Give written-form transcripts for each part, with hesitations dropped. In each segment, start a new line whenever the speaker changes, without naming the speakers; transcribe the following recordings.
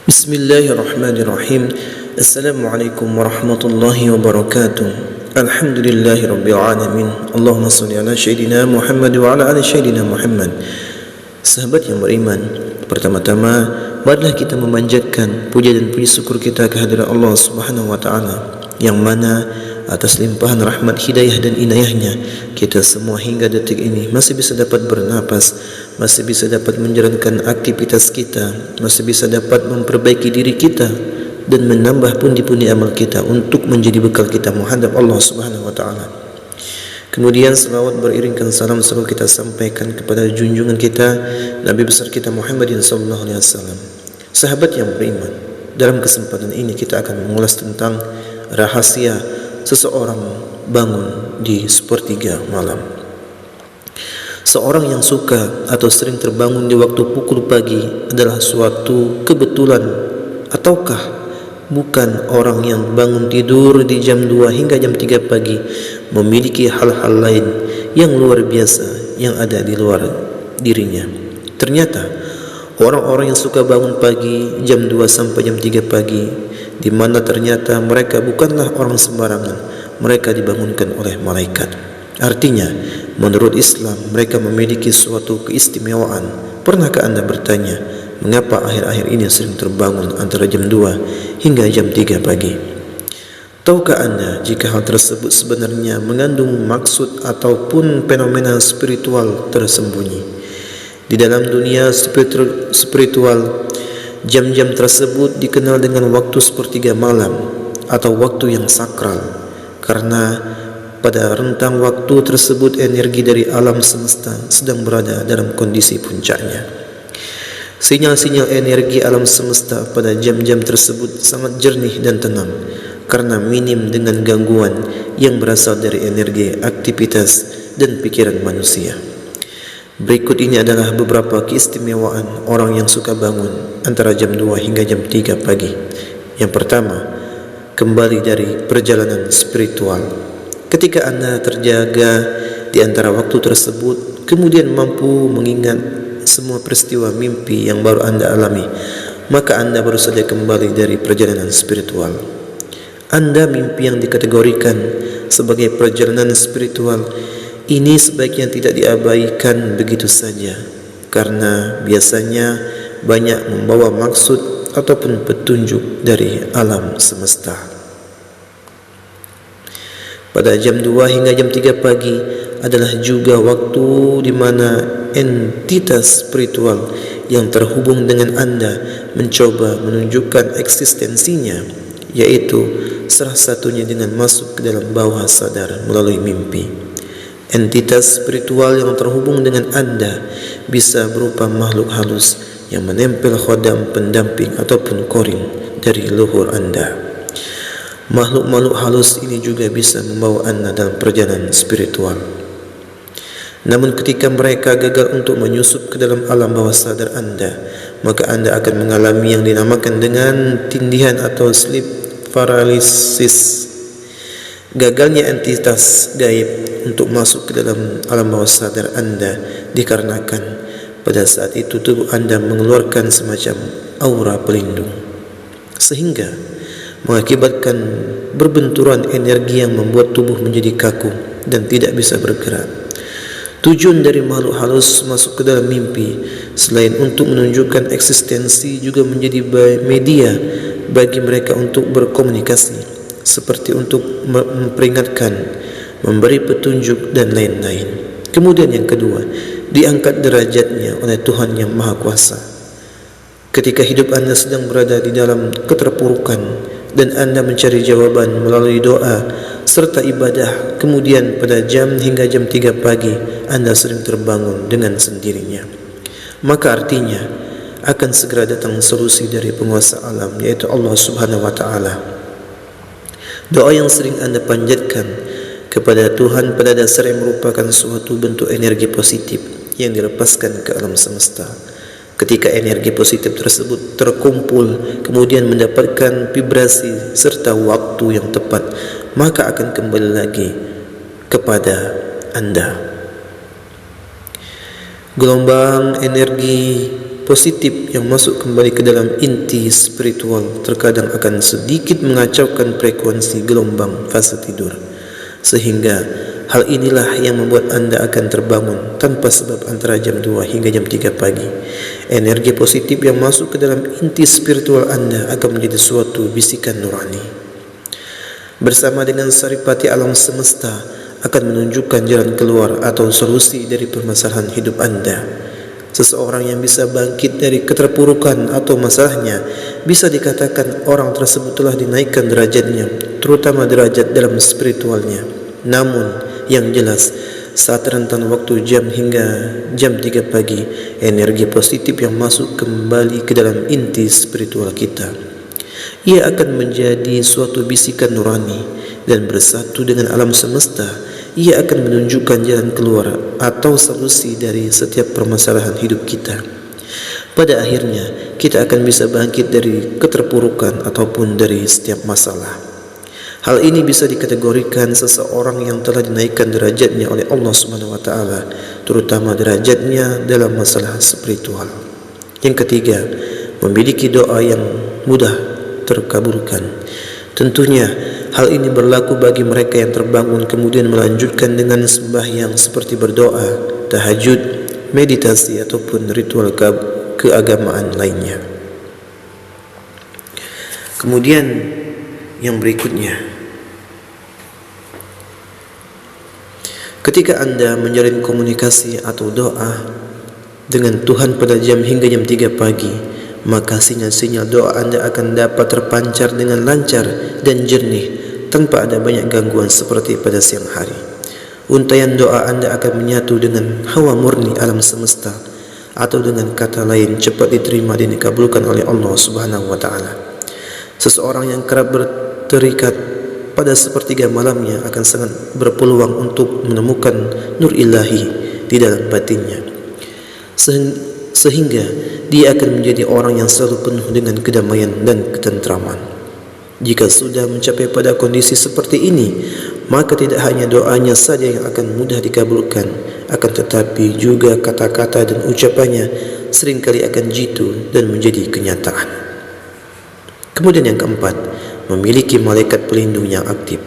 Bismillahirrahmanirrahim. Assalamualaikum warahmatullahi wabarakatuh. Alhamdulillahi rabbil alamin. Allahumma salli ala sayyidina Muhammad wa ala ali sayyidina Muhammad. Sahabat yang beriman, pertama-tama marilah kita memanjatkan puja dan puji syukur kita kehadirat Allah Subhanahu wa taala, yang mana atas limpahan rahmat, hidayah dan inayahnya kita semua hingga detik ini masih bisa dapat bernapas, masih bisa dapat menjalankan aktivitas kita, masih bisa dapat memperbaiki diri kita dan menambah pundi-pundi amal kita untuk menjadi bekal kita menghadap Allah Subhanahu wa taala. Kemudian selawat beriringkan salam selalu kita sampaikan kepada junjungan kita Nabi besar kita Muhammadin sallallahu alaihi wasallam. Sahabat yang beriman, dalam kesempatan ini kita akan mengulas tentang rahasia seseorang bangun di sepertiga malam. Seorang yang suka atau sering terbangun di waktu pukul pagi adalah suatu kebetulan, ataukah bukan orang yang bangun tidur di jam 2 hingga jam 3 pagi memiliki hal-hal lain yang luar biasa yang ada di luar dirinya? Ternyata orang-orang yang suka bangun pagi jam 2 sampai jam 3 pagi, di mana ternyata mereka bukanlah orang sembarangan, mereka dibangunkan oleh malaikat. Artinya, menurut Islam mereka memiliki suatu keistimewaan. Pernahkah Anda bertanya, mengapa akhir-akhir ini sering terbangun antara jam 2 hingga jam 3 pagi? Tahukah Anda jika hal tersebut sebenarnya mengandung maksud ataupun fenomena spiritual tersembunyi? Di dalam dunia spiritual, jam-jam tersebut dikenal dengan waktu sepertiga malam atau waktu yang sakral, karena pada rentang waktu tersebut energi dari alam semesta sedang berada dalam kondisi puncaknya. Sinyal-sinyal energi alam semesta pada jam-jam tersebut sangat jernih dan tenang, karena minim dengan gangguan yang berasal dari energi, aktivitas dan pikiran manusia. Berikut ini adalah beberapa keistimewaan orang yang suka bangun antara jam 2 hingga jam 3 pagi. Yang pertama, kembali dari perjalanan spiritual. Ketika Anda terjaga di antara waktu tersebut, kemudian mampu mengingat semua peristiwa mimpi yang baru Anda alami, maka Anda baru saja kembali dari perjalanan spiritual. Anda mimpi yang dikategorikan sebagai perjalanan spiritual ini sebaiknya tidak diabaikan begitu saja, karena biasanya banyak membawa maksud ataupun petunjuk dari alam semesta. Pada jam 2 hingga jam 3 pagi adalah juga waktu di mana entitas spiritual yang terhubung dengan Anda mencoba menunjukkan eksistensinya, yaitu salah satunya dengan masuk ke dalam bawah sadar melalui mimpi. Entitas spiritual yang terhubung dengan Anda bisa berupa makhluk halus yang menempel khodam, pendamping ataupun korin dari leluhur Anda. Makhluk-makhluk halus ini juga bisa membawa Anda dalam perjalanan spiritual. Namun ketika mereka gagal untuk menyusup ke dalam alam bawah sadar Anda, maka Anda akan mengalami yang dinamakan dengan tindihan atau sleep paralysis. Gagalnya entitas gaib untuk masuk ke dalam alam bawah sadar Anda dikarenakan pada saat itu tubuh Anda mengeluarkan semacam aura pelindung, sehingga mengakibatkan berbenturan energi yang membuat tubuh menjadi kaku dan tidak bisa bergerak. Tujuan dari makhluk halus masuk ke dalam mimpi selain untuk menunjukkan eksistensi juga menjadi media bagi mereka untuk berkomunikasi, seperti untuk memperingatkan, memberi petunjuk dan lain-lain. Kemudian yang kedua, diangkat derajatnya oleh Tuhan yang Maha Kuasa. Ketika hidup Anda sedang berada di dalam keterpurukan dan Anda mencari jawaban melalui doa serta ibadah, kemudian pada jam hingga jam 3 pagi Anda sering terbangun dengan sendirinya, maka artinya akan segera datang solusi dari penguasa alam, yaitu Allah Subhanahu wa taala. Doa yang sering Anda panjatkan kepada Tuhan pada dasarnya merupakan suatu bentuk energi positif yang dilepaskan ke alam semesta. Ketika energi positif tersebut terkumpul kemudian mendapatkan vibrasi serta waktu yang tepat, maka akan kembali lagi kepada Anda. Gelombang energi positif yang masuk kembali ke dalam inti spiritual terkadang akan sedikit mengacaukan frekuensi gelombang fase tidur, sehingga hal inilah yang membuat anda akan terbangun tanpa sebab antara jam 2 hingga jam 3 pagi. Energi positif yang masuk ke dalam inti spiritual anda akan menjadi suatu bisikan nurani. Bersama dengan saripati alam semesta akan menunjukkan jalan keluar atau solusi dari permasalahan hidup anda. Seseorang yang bisa bangkit dari keterpurukan atau masalahnya, bisa dikatakan orang tersebut telah dinaikkan derajatnya, terutama derajat dalam spiritualnya. Namun yang jelas, saat rentan waktu jam hingga jam 3 pagi, energi positif yang masuk kembali ke dalam inti spiritual kita, ia akan menjadi suatu bisikan nurani dan bersatu dengan alam semesta. Ia akan menunjukkan jalan keluar atau solusi dari setiap permasalahan hidup kita. Pada akhirnya, kita akan bisa bangkit dari keterpurukan ataupun dari setiap masalah. Hal ini bisa dikategorikan seseorang yang telah dinaikkan derajatnya oleh Allah Subhanahu wa taala, terutama derajatnya dalam masalah spiritual. Yang ketiga, memiliki doa yang mudah terkabulkan. Tentunya hal ini berlaku bagi mereka yang terbangun kemudian melanjutkan dengan sembahyang seperti berdoa, tahajud, meditasi ataupun ritual keagamaan lainnya. Kemudian yang berikutnya, ketika anda menjalin komunikasi atau doa dengan Tuhan pada jam hingga jam 3 pagi, maka sinyal-sinyal doa anda akan dapat terpancar dengan lancar dan jernih tanpa ada banyak gangguan seperti pada siang hari. Untaian doa anda akan menyatu dengan hawa murni alam semesta, atau dengan kata lain cepat diterima dan dikabulkan oleh Allah Subhanahu wa taala. Seseorang yang kerap berterikat pada sepertiga malamnya akan sangat berpeluang untuk menemukan nur ilahi di dalam batinnya, sehingga dia akan menjadi orang yang selalu penuh dengan kedamaian dan ketentraman. Jika sudah mencapai pada kondisi seperti ini, maka tidak hanya doanya saja yang akan mudah dikabulkan, akan tetapi juga kata-kata dan ucapannya seringkali akan jitu dan menjadi kenyataan. Kemudian yang keempat, memiliki malaikat pelindung yang aktif.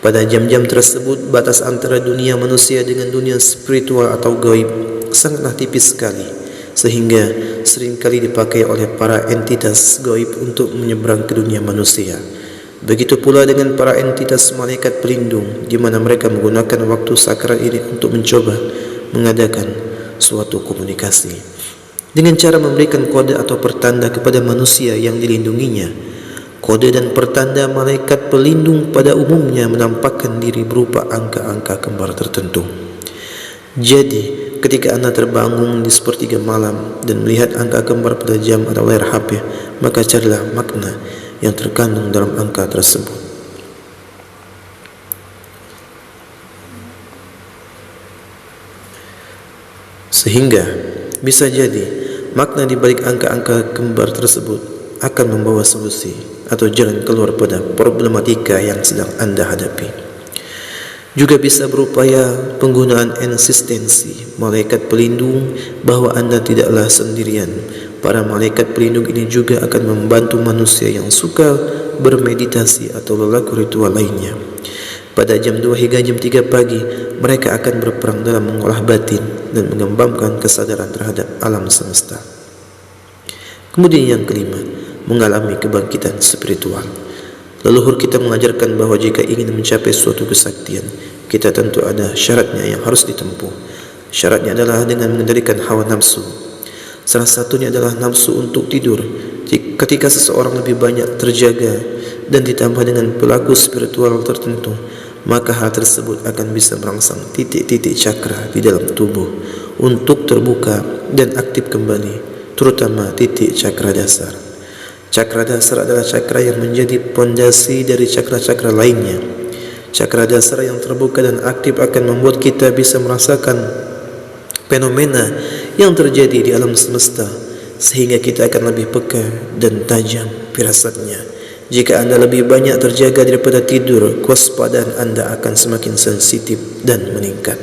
Pada jam-jam tersebut, batas antara dunia manusia dengan dunia spiritual atau gaib sangatlah tipis sekali, sehingga seringkali dipakai oleh para entitas gaib untuk menyeberang ke dunia manusia. Begitu pula dengan para entitas malaikat pelindung, di mana mereka menggunakan waktu sakral ini untuk mencoba mengadakan suatu komunikasi dengan cara memberikan kode atau pertanda kepada manusia yang dilindunginya. Kode dan pertanda malaikat pelindung pada umumnya menampakkan diri berupa angka-angka kembar tertentu. Jadi, ketika anda terbangun di sepertiga malam dan melihat angka kembar pada jam atau layar HP, maka carilah makna yang terkandung dalam angka tersebut. Sehingga bisa jadi makna di balik angka-angka kembar tersebut akan membawa solusi atau jalan keluar pada problematika yang sedang anda hadapi. Juga bisa berupaya penggunaan eksistensi malaikat pelindung, bahwa anda tidaklah sendirian. Para malaikat pelindung ini juga akan membantu manusia yang suka bermeditasi atau lelaku ritual lainnya. Pada jam 2 hingga jam 3 pagi, mereka akan berperang dalam mengolah batin dan mengembangkan kesadaran terhadap alam semesta. Kemudian yang kelima, mengalami kebangkitan spiritual. Leluhur kita mengajarkan bahawa jika ingin mencapai suatu kesaktian, kita tentu ada syaratnya yang harus ditempuh. Syaratnya adalah dengan mengendalikan hawa nafsu. Salah satunya adalah nafsu untuk tidur. Ketika seseorang lebih banyak terjaga dan ditambah dengan pelaku spiritual tertentu, maka hal tersebut akan bisa merangsang titik-titik cakra di dalam tubuh untuk terbuka dan aktif kembali, terutama titik cakra dasar. Cakra dasar adalah cakra yang menjadi pondasi dari cakra-cakra lainnya. Cakra dasar yang terbuka dan aktif akan membuat kita bisa merasakan fenomena yang terjadi di alam semesta, sehingga kita akan lebih peka dan tajam firasatnya. Jika anda lebih banyak terjaga daripada tidur, kewaspadaan anda akan semakin sensitif dan meningkat,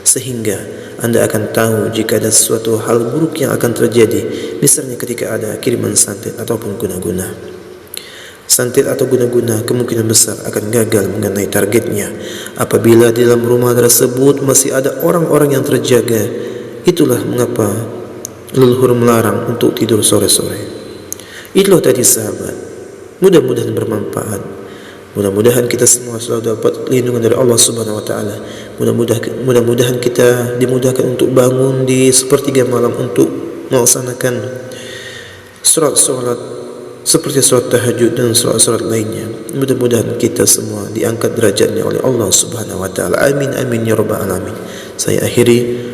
sehingga Anda akan tahu jika ada sesuatu hal buruk yang akan terjadi, misalnya ketika ada kiriman santet ataupun guna-guna. Santet atau guna-guna kemungkinan besar akan gagal mengenai targetnya apabila di dalam rumah tersebut masih ada orang-orang yang terjaga. Itulah mengapa leluhur melarang untuk tidur sore-sore. Itulah tadi sahabat, mudah-mudahan bermanfaat. Mudah-mudahan kita semua selalu dapat lindungan dari Allah Subhanahu wa taala. Mudah-mudahan kita dimudahkan untuk bangun di sepertiga malam untuk melaksanakan salat seperti salat tahajud dan salat-salat lainnya. Mudah-mudahan kita semua diangkat derajatnya oleh Allah Subhanahu wa taala. Amin amin ya rabbal alamin. Saya akhiri,